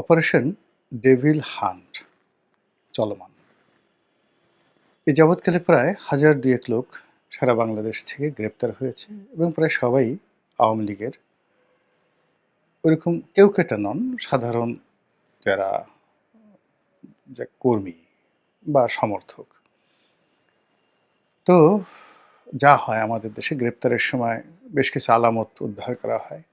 Operation devil hunt চলমান। এ যাবৎকালে প্রায় ১,০০০-২,১ লোক সারা বাংলাদেশ থেকে গ্রেপ্তার হয়েছে এবং প্রায় সবাই আওয়ামী লীগের ওইরকম কেউকেটা নন, সাধারণ যারা কর্মী বা সমর্থক। তো যা হয় আমাদের দেশে গ্রেপ্তারের সময় বেশ কিছু আলামত উদ্ধার করা হয়।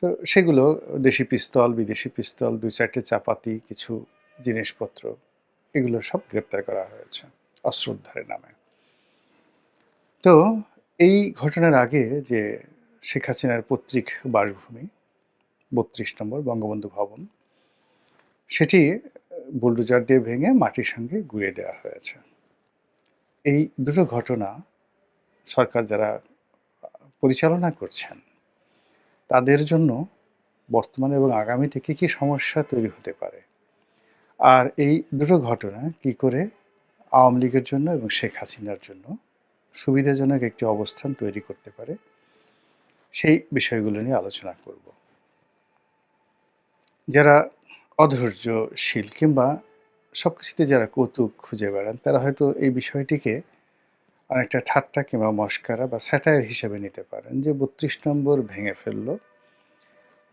তো সেগুলো দেশি পিস্তল, বিদেশি পিস্তল, ২-৪টে চাপাতি, কিছু জিনিসপত্র এগুলো সব গ্রেপ্তার করা হয়েছে অস্ত্র উদ্ধারের নামে। তো এই ঘটনার আগে যে শেখ হাসিনার পৈতৃক বাসভূমি ৩২ নম্বর বঙ্গবন্ধু ভবন, সেটি বুলডোজার দিয়ে ভেঙে মাটির সঙ্গে গুঁড়িয়ে দেওয়া হয়েছে। এই দুটো ঘটনা সরকার যারা পরিচালনা করছেন তাদের জন্য বর্তমানে এবং আগামীতে কী কী সমস্যা তৈরি হতে পারে, আর এই দুটো ঘটনা কি করে আওয়ামী লীগের জন্য এবং শেখ হাসিনার জন্য সুবিধাজনক একটি অবস্থান তৈরি করতে পারে, সেই বিষয়গুলো নিয়ে আলোচনা করব। যারা অধৈর্যশীল কিংবা সবকিছুতে যারা কৌতুক খুঁজে বেড়ান তারা হয়তো এই বিষয়টিকে অনেকটা ঠাট্টা কিংবা মশকরা বা স্যাটায়ার হিসেবে নিতে পারেন যে ৩২ নম্বর ভেঙে ফেললো,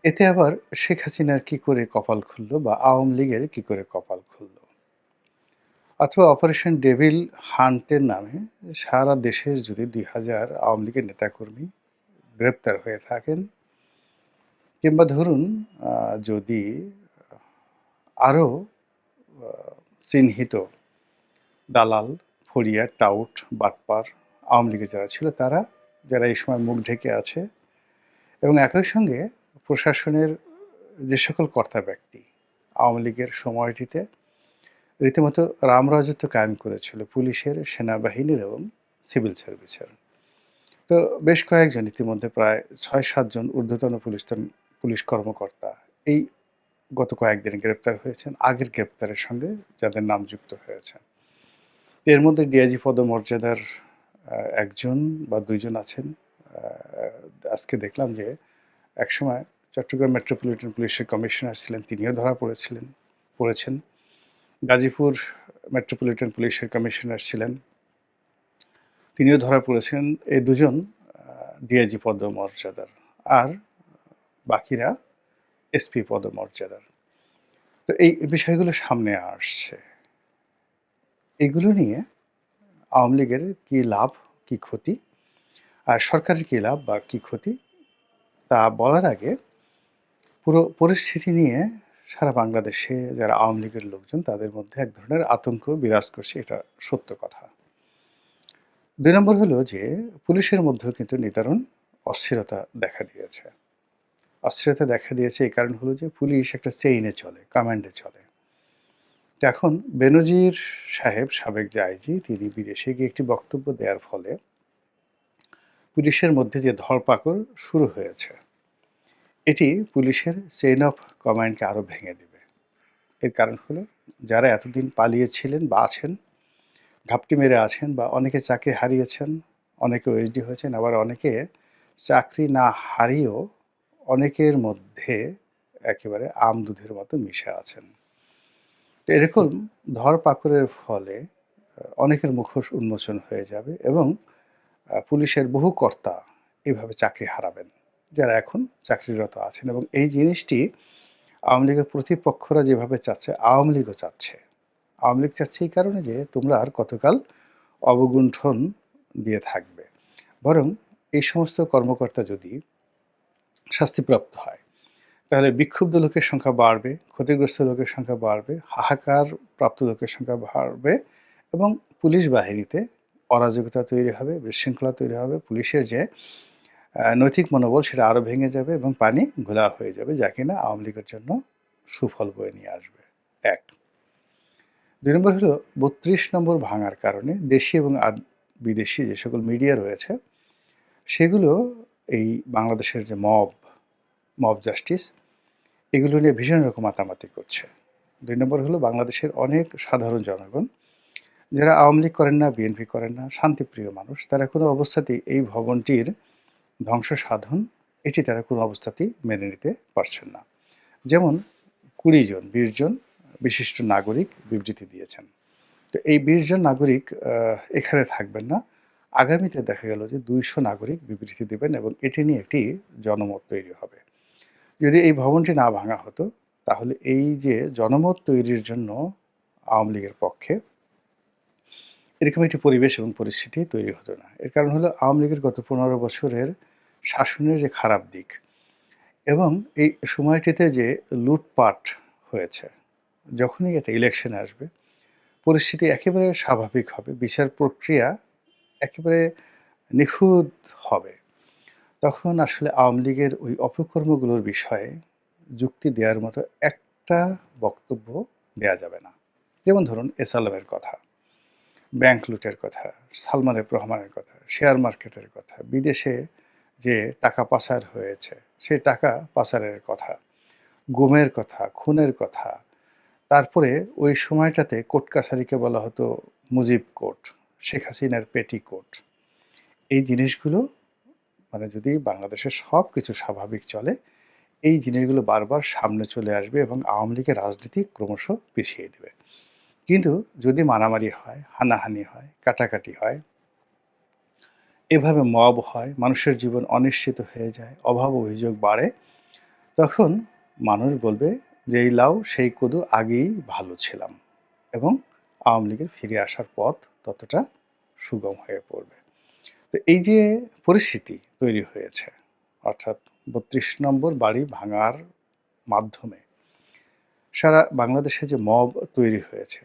এতে আবার শেখ হাসিনার কি করে কপাল খুলল বা আওয়ামী লীগের কি করে কপাল খুলল। অথবা অপারেশন ডেভিল হান্টের নামে সারা দেশের যদি ২,০০০ আওয়ামী লীগের নেতাকর্মী গ্রেপ্তার হয়ে থাকেন, কিংবা ধরুন যদি আরও চিহ্নিত দালাল, ফড়িয়া, টাউট, বাটপার আওয়ামী লীগের যারা ছিল তারা, যারা এই সময় মুখ ঢেকে আছে, এবং একই সঙ্গে প্রশাসনের যে সকল কর্তা ব্যক্তি আওয়ামী লীগের সময়টিতে রীতিমতো রামরাজত্ব কায়েম করেছিল পুলিশের, সেনাবাহিনীর এবং সিভিল সার্ভিসের। তো বেশ কয়েকজন, ইতিমধ্যে প্রায় ৬-৭ জন ঊর্ধ্বতন পুলিশ কর্মকর্তা এই গত কয়েকদিনে গ্রেপ্তার হয়েছেন, আগের গ্রেপ্তারের সঙ্গে যাদের নাম যুক্ত হয়েছে। এর মধ্যে ডিআইজি পদমর্যাদার একজন বা দুইজন আছেন। আজকে দেখলাম যে একসময় চট্টগ্রাম মেট্রোপলিটন পুলিশের কমিশনার ছিলেন, তিনিও ধরা পড়েছেন। গাজীপুর মেট্রোপলিটন পুলিশের কমিশনার ছিলেন, তিনিও ধরা পড়েছেন। এই দুজন ডিআইজি পদমর্যাদার, আর বাকিরা এসপি পদমর্যাদার। তো এই বিষয়গুলো সামনে আসছে। এগুলো নিয়ে আওয়ামী লীগের কী লাভ, কী ক্ষতি, আর সরকারের কী লাভ বা কী ক্ষতি, তা বলার আগে পুরো পরিস্থিতি নিয়ে সারা বাংলাদেশে যারা আওয়ামী লীগের লোকজন তাদের মধ্যে এক ধরনের আতঙ্ক বিরাজ করছে, এটা সত্য কথা। ২ নম্বর হলো যে পুলিশের মধ্যেও কিন্তু নিদারুণ অস্থিরতা দেখা দিয়েছে। অস্থিরতা দেখা দিয়েছে এই কারণ হলো যে পুলিশ একটা চেইনে চলে, কমান্ডে চলে। তো এখন বেনজির সাহেব, সাবেক যে আইজি, তিনি বিদেশে গিয়ে একটি বক্তব্য দেওয়ার ফলে পুলিশের মধ্যে যে ধরপাকড় শুরু হয়েছে, এটি পুলিশের চেইন অফ কমান্ডকে আরও ভেঙে দেবে। এর কারণ হলো যারা এতদিন পালিয়েছিলেন বা আছেন, ঘাপটি মেরে আছেন, বা অনেকে চাকরি হারিয়েছেন, অনেকে ওএসডি হয়েছেন, আবার অনেকে চাকরি না হারিয়েও অনেকের মধ্যে একেবারে দুধের মতো মিশে আছেন। তো এরকম ধরপাকড়ের ফলে অনেকের মুখোশ উন্মোচন হয়ে যাবে এবং পুলিশের বহু কর্তা এভাবে চাকরি হারাবেন যারা এখন চাকরিরত আছেন। এবং এই জিনিসটি আওয়ামী লীগের প্রতিপক্ষরা যেভাবে চাচ্ছে, আওয়ামী লীগও চাচ্ছে। আওয়ামী লীগ চাচ্ছে এই কারণে যে তোমরা আর কতকাল অবগুণ্ঠন দিয়ে থাকবে। বরং এই সমস্ত কর্মকর্তা যদি শাস্তিপ্রাপ্ত হয় তাহলে বিক্ষুব্ধ লোকের সংখ্যা বাড়বে, ক্ষতিগ্রস্ত লোকের সংখ্যা বাড়বে, হাহাকার প্রাপ্ত লোকের সংখ্যা বাড়বে, এবং পুলিশ বাহিনীতে অরাজকতা তৈরি হবে, বিশৃঙ্খলা তৈরি হবে, পুলিশের যে নৈতিক মনোবল সেটা আরও ভেঙে যাবে এবং পানি ঘোলা হয়ে যাবে, যা কিনা আওয়ামী লীগের জন্য সুফল বয়ে নিয়ে আসবে। ১। ২ নম্বর হলো ৩২ নম্বর ভাঙার কারণে দেশি এবং বিদেশি যে সকল মিডিয়া রয়েছে সেগুলো এই বাংলাদেশের যে মব জাস্টিস, এগুলো নিয়ে ভীষণ রকম মাতামাতি করছে। ২ নম্বর হলো বাংলাদেশের অনেক সাধারণ জনগণ যারা আওয়ামী লীগ করেন না, বিএনপি করেন না, শান্তিপ্রিয় মানুষ, তারা কোনো অবস্থাতেই এই ভবনটির ধ্বংস সাধন এটি তারা কোনো অবস্থাতেই মেনে নিতে পারছেন না। যেমন 20 জন 20 জন বিশিষ্ট নাগরিক বিবৃতি দিয়েছেন। তো এই 20 জন নাগরিক এখানে থাকবেন না। আগামীতে দেখা গেল যে 200 নাগরিক বিবৃতি দিবেন এবং এটি নিয়ে একটি জনমত তৈরি হবে। যদি এই ভবনটি না ভাঙা হতো, তাহলে এই যে জনমত তৈরির জন্য আওয়ামী লীগের পক্ষে এরকম একটি পরিবেশ এবং পরিস্থিতি তৈরি হতো না। এর কারণ হলো আওয়ামী লীগের গত 15 বছরের শাসনের যে খারাপ দিক এবং এই সময়টিতে যে লুটপাট হয়েছে, যখনই একটা ইলেকশন আসবে, পরিস্থিতি একেবারে স্বাভাবিক হবে। বিচার প্রক্রিয়া একেবারে নিখুঁত হবে। তখন আসলে আওয়ামী লীগের ওই অপকর্মগুলোর বিষয়ে যুক্তি দেওয়ার মতো একটা বক্তব্য দেয়া যাবে না। যেমন ধরুন এসালামের কথা, ব্যাংক লুটের কথা, সালমান এফ রহমানের কথা, শেয়ার মার্কেটের কথা, বিদেশে যে টাকা পাচার হয়েছে সেই টাকা পাচারের কথা, গুমের কথা, খুনের কথা। তারপরে ওই সময়টাতে কোর্ট কাছারিকে বলা হতো মুজিব কোর্ট, শেখ হাসিনার পেটি কোর্ট। এই জিনিসগুলো মানে যদি বাংলাদেশের সব কিছু স্বাভাবিক চলে, এই জিনিসগুলো বারবার সামনে চলে আসবে এবং আওয়ামী লীগের রাজনীতি ক্রমশ পিছিয়ে দেবে। কিন্তু যদি মারামারি হয়, হানাহানি হয়, কাটাকাটি হয়, এভাবে মব হয়, মানুষের জীবন অনিশ্চিত হয়ে যায়, অভাব অভিযোগ বাড়ে, তখন মানুষ বলবে যে এই লাউ সেই কদু আগেই ভালো ছিলাম এবং আওয়ামী লীগের ফিরে আসার পথ ততটা সুগম হয়ে পড়বে। তো এই যে পরিস্থিতি তৈরি হয়েছে, অর্থাৎ 32 নম্বর বাড়ি ভাঙার মাধ্যমে সারা বাংলাদেশে যে মব তৈরি হয়েছে,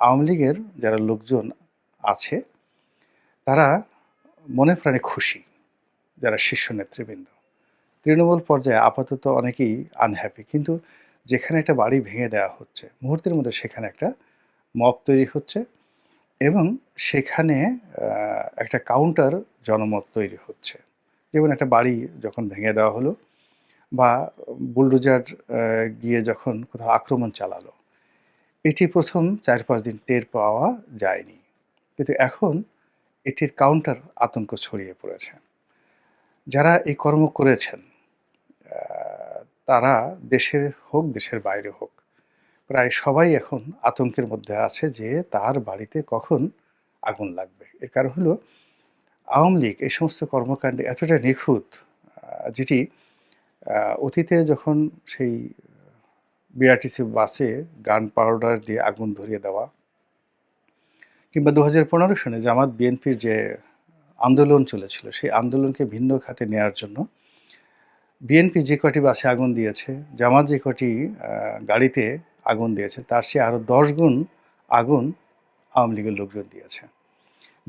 আওয়ামী লীগের যারা লোকজন আছে তারা মনে প্রাণে খুশি, যারা শীর্ষ নেতৃবৃন্দ। তৃণমূল পর্যায়ে আপাতত অনেকেই আনহ্যাপি, কিন্তু যেখানে একটা বাড়ি ভেঙে দেওয়া হচ্ছে মুহূর্তের মধ্যে সেখানে একটা মব তৈরি হচ্ছে এবং সেখানে একটা কাউন্টার জনমত তৈরি হচ্ছে। যেমন একটা বাড়ি যখন ভেঙে দেওয়া হলো বা বুলডোজার গিয়ে যখন কোথাও আক্রমণ চালালো, এটি প্রথম 4-5 দিন টের পাওয়া যায়নি, কিন্তু এখন এটির কাউন্টার আতঙ্ক ছড়িয়ে পড়েছে। যারা এই কর্ম করেছেন তারা দেশের হোক দেশের বাইরে হোক, প্রায় সবাই এখন আতঙ্কের মধ্যে আছে যে তার বাড়িতে কখন আগুন লাগবে। এর কারণ হলো আওয়ামী লীগ এই সমস্ত কর্মকাণ্ডে এতটা নিখুঁত, যেটি অতীতে যখন সেই বিআরটিসি বাসে গান পাউডার দিয়ে আগুন ধরিয়ে দেওয়া, কিংবা 2015 সনে জামাত বিএনপির যে আন্দোলন চলেছিল সেই আন্দোলনকে ভিন্ন খাতে নেয়ার জন্য বিএনপি যে কটি বাসে আগুন দিয়েছে, জামাত যে কটি গাড়িতে আগুন দিয়েছে, তার চেয়ে আরও 10 গুণ আগুন আওয়ামী লীগের লোকজন দিয়েছে।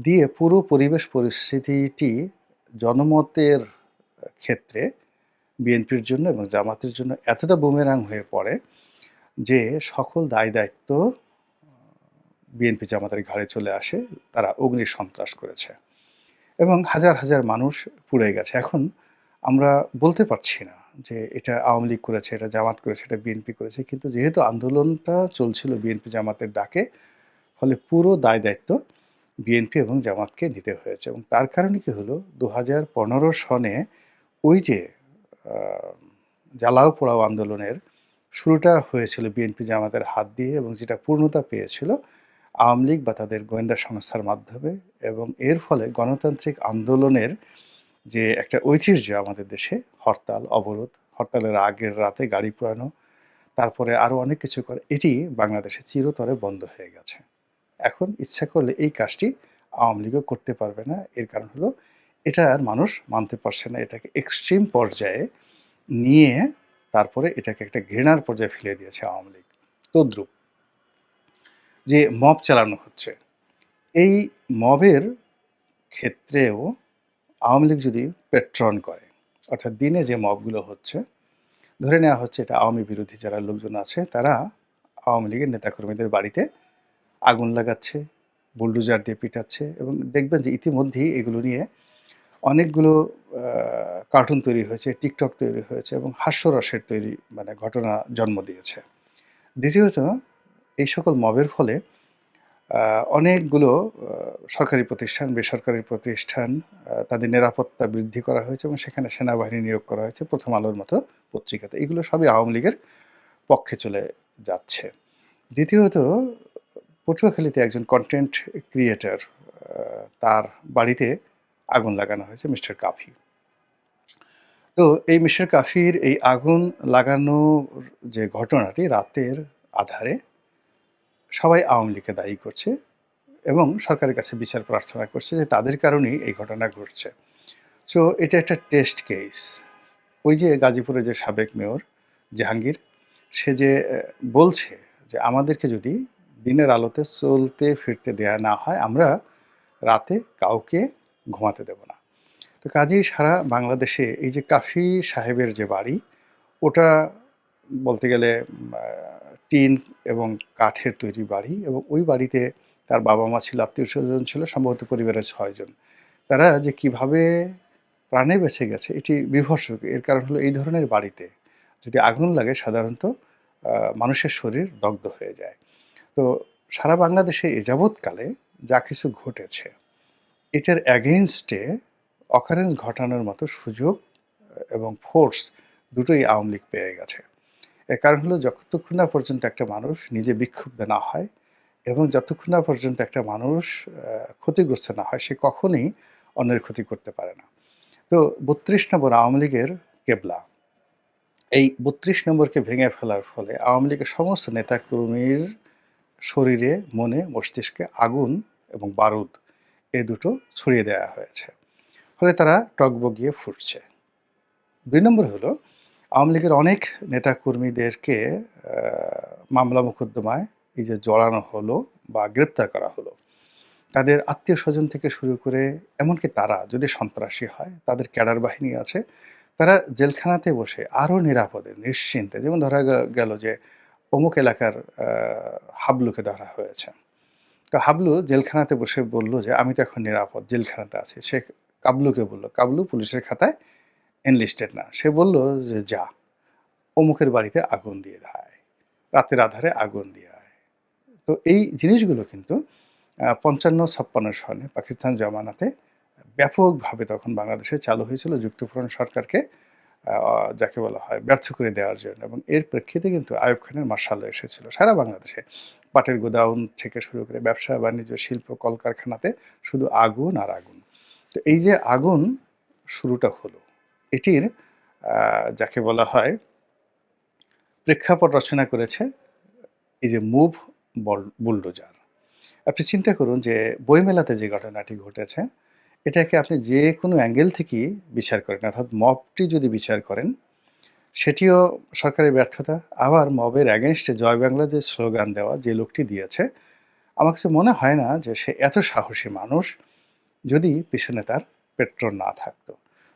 দিয়ে পুরো পরিবেশ পরিস্থিতিটি জনমতের ক্ষেত্রে বিএনপির জন্য এবং জামাতের জন্য এতটা বুমেরাং হয়ে পড়ে যে সকল দায়-দায়িত্ব বিএনপি জামাতের ঘাড়ে চলে আসে। তারা অগ্নি সন্ত্রাস করেছে এবং হাজার হাজার মানুষ পুড়ে গেছে। এখন আমরা বলতে পারছি না যে এটা আওয়ামী লীগ করেছে, এটা জামাত করেছে, এটা বিএনপি করেছে, কিন্তু যেহেতু আন্দোলনটা চলছিল বিএনপি জামাতের ডাকে, ফলে পুরো দায়-দায়িত্ব বিএনপি এবং জামাতকে নিতে হয়েছে। এবং তার কারণে কি হলো, 2015 সনে ওই যে জ্বালাও পোড়াও আন্দোলনের শুরুটা হয়েছিল বিএনপি জামাতের হাত দিয়ে এবং যেটা পূর্ণতা পেয়েছিল আওয়ামী লীগ বা তাদের গোয়েন্দা সংস্থার মাধ্যমে, এবং এর ফলে গণতান্ত্রিক আন্দোলনের যে একটা ঐতিহ্য আমাদের দেশে, হরতাল, অবরোধ, হরতালের আগের রাতে গাড়ি পোড়ানো, তারপরে আরও অনেক কিছু করে, এটি বাংলাদেশে চিরতরে বন্ধ হয়ে গেছে। এখন ইচ্ছা করলে এই কাজটি আওয়ামী লীগও করতে পারবে না। এর কারণ হলো এটা আর মানুষ মানতে পারছে না। এটাকে এক্সট্রিম পর্যায়ে নিয়ে তারপরে এটাকে একটা ঘৃণার পর্যায়ে ফেলে দিয়েছে আওয়ামী লীগ। তদ্রূপ যে মব চালানো হচ্ছে, এই মবের ক্ষেত্রেও আওয়ামী লীগ যদি পেট্রন করে, অর্থাৎ দিনে যে মবগুলো হচ্ছে, ধরে নেওয়া হচ্ছে এটা আওয়ামী বিরোধী যারা লোকজন আছে তারা আওয়ামী লীগের নেতাকর্মীদের বাড়িতে আগুন লাগাচ্ছে, বুলডোজার দিয়ে পিটাচ্ছে, এবং দেখবেন যে ইতিমধ্যেই এগুলো নিয়ে অনেকগুলো কার্টুন তৈরি হয়েছে, টিকটক তৈরি হয়েছে এবং হাস্যরসের তৈরি মানে ঘটনা জন্ম দিয়েছে। দ্বিতীয়ত, এই সকল মবের ফলে অনেকগুলো সরকারি প্রতিষ্ঠান, বেসরকারি প্রতিষ্ঠান, তাদের নিরাপত্তা বৃদ্ধি করা হয়েছে এবং সেখানে সেনাবাহিনী নিয়োগ করা হয়েছে প্রথম আলোর মতো পত্রিকাতে। এগুলো সবই আওয়ামী লীগের পক্ষে চলে যাচ্ছে। দ্বিতীয়ত, পটুয়াখালীতে একজন কনটেন্ট ক্রিয়েটর, তার বাড়িতে আগুন লাগানো হয়েছে, মিস্টার কাফি। তো এই মিস্টার কাফির এই আগুন লাগানোর যে ঘটনাটি রাতের আধারে সবাই আওয়ামী লীগকে দায়ী করছে এবং সরকারের কাছে বিচার প্রার্থনা করছে যে তাদের কারণেই এই ঘটনা ঘটছে। সো এটা একটা টেস্ট কেস। ওই যে গাজীপুরের যে সাবেক মেয়র জাহাঙ্গীর, সে যে বলছে যে আমাদেরকে যদি দিনের আলোতে চলতে ফিরতে দেয়া না হয়, আমরা রাতে কাউকে ঘুমাতে দেব না। তো কাজেই সারা বাংলাদেশে এই যে কাফি সাহেবের যে বাড়ি, ওটা বলতে গেলে টিন এবং কাঠের তৈরি বাড়ি, এবং ওই বাড়িতে তার বাবা মা ছিল, আত্মীয় স্বজন ছিল, সম্ভবত পরিবারের 6 জন। তারা যে কিভাবে প্রাণে বেঁচে গেছে এটি বিভৎসক। এর কারণ হলো এই ধরনের বাড়িতে যদি আগুন লাগে সাধারণত মানুষের শরীর দগ্ধ হয়ে যায়। তো সারা বাংলাদেশে এ যাবৎকালে যা কিছু ঘটেছে, এটার অ্যাগেইনস্টে অকারেন্স ঘটানোর মতো সুযোগ এবং ফোর্স দুটোই আওয়ামী লীগ পেয়ে গেছে। এর কারণ হলো যতক্ষণ না পর্যন্ত একটা মানুষ নিজে বিক্ষুব্ধ না হয় এবং যতক্ষণ না পর্যন্ত একটা মানুষ ক্ষতিগ্রস্ত না হয়, সে কখনোই অন্যের ক্ষতি করতে পারে না। তো ৩২ নম্বর আওয়ামী লীগের কেবলা, এই ৩২ নম্বরকে ভেঙে ফেলার ফলে আওয়ামী লীগের সমস্ত নেতাকর্মীর শরীরে, মনে, মস্তিষ্কে আগুন এবং বারুদ এ দুটো ছড়িয়ে দেওয়া হয়েছে। ফলে তারা টগবগিয়ে ফুটছে। ২ নম্বর হলো আওয়ামী লীগের অনেক নেতাকর্মীদেরকে মামলা মোকদ্দমায় এই যে জড়ানো হলো বা গ্রেপ্তার করা হলো। তাদের আত্মীয়স্বজন থেকে শুরু করে এমনকি তারা যদি সন্ত্রাসী হয়, তাদের ক্যাডার বাহিনী আছে, তারা জেলখানাতে বসে আরও নিরাপদে, নিশ্চিন্তে, যেমন ধরা গেল যে অমুক এলাকার হাবলুকে ধরা হয়েছে। তো হাবলু জেলখানাতে বসে বলল যে আমি তো এখন নিরাপদ, জেলখানাতে আছি। সে কাবলুকে বলল, কাবলু পুলিশের খাতায় এনলিস্টেড না। সে বলল যে যা, অমুকের বাড়িতে আগুন দিয়ে আয়, রাতের আধারে আগুন দিয়ে আয়। তো এই জিনিসগুলো কিন্তু ৫৫-৫৬ সনে পাকিস্তান জমানাতে ব্যাপকভাবে তখন বাংলাদেশে চালু হয়েছিল যুক্তফ্রন্ট সরকারকে যাকে বলা হয় ব্যর্থ করে দেওয়ার জন্য, এবং এর প্রেক্ষিতে কিন্তু আইয়ুব খানের মার্শাল এসেছিল সারা বাংলাদেশে। পাটের গোদাউন থেকে শুরু করে ব্যবসা বাণিজ্য, শিল্প, কলকারখানাতে শুধু আগুন আর আগুন। তো এই যে আগুন শুরুটা হলো, এটির যাকে বলা হয় প্রেক্ষাপট রচনা করেছে এই যে মুভ বুলডোজার। আপনি চিন্তা করুন যে বইমেলাতে যে ঘটনাটি ঘটেছে, এটাকে আপনি যে কোনো অ্যাঙ্গেল থেকেই বিচার করেন, অর্থাৎ মবটি যদি বিচার করেন, সেটিও সরকারের ব্যর্থতা। আবার মবের অ্যাগেনস্টে জয় বাংলা যে স্লোগান দেওয়া যে লোকটি দিয়েছে, আমার কাছে মনে হয় না যে সে এত সাহসী মানুষ যদি পিছনে তার পেট্রোল না থাকতো।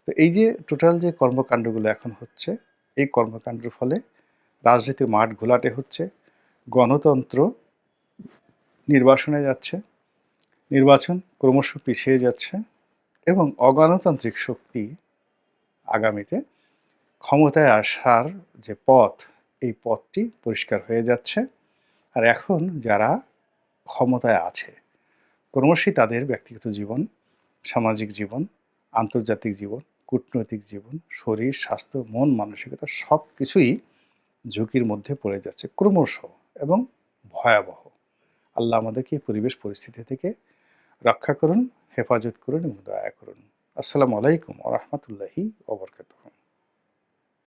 তো এই যে টোটাল যে কর্মকাণ্ডগুলো এখন হচ্ছে, এই কর্মকাণ্ডের ফলে রাজনীতির মাঠ ঘোলাটে হচ্ছে, গণতন্ত্র নির্বাসনে যাচ্ছে, নির্বাচন ক্রমশ পিছিয়ে যাচ্ছে, এবং অগণতান্ত্রিক শক্তি আগামীতে ক্ষমতায় আসার যে পথ, এই পথটি পরিষ্কার হয়ে যাচ্ছে। আর এখন যারা ক্ষমতায় আছে, ক্রমশই তাদের ব্যক্তিগত জীবন, সামাজিক জীবন, আন্তর্জাতিক জীবন, কূটনৈতিক জীবন, শরীর, স্বাস্থ্য, মন, মানসিকতা সব কিছুই ঝুঁকির মধ্যে পড়ে যাচ্ছে ক্রমশ, এবং ভয়াবহ। আল্লাহ আমাদেরকে এই পরিবেশ পরিস্থিতি থেকে রক্ষা করুন, হেফাজত করুন এবং দয়া করুন। আসসালামু আলাইকুম ওয়া রাহমাতুল্লাহি ওয়া বারাকাতুহু।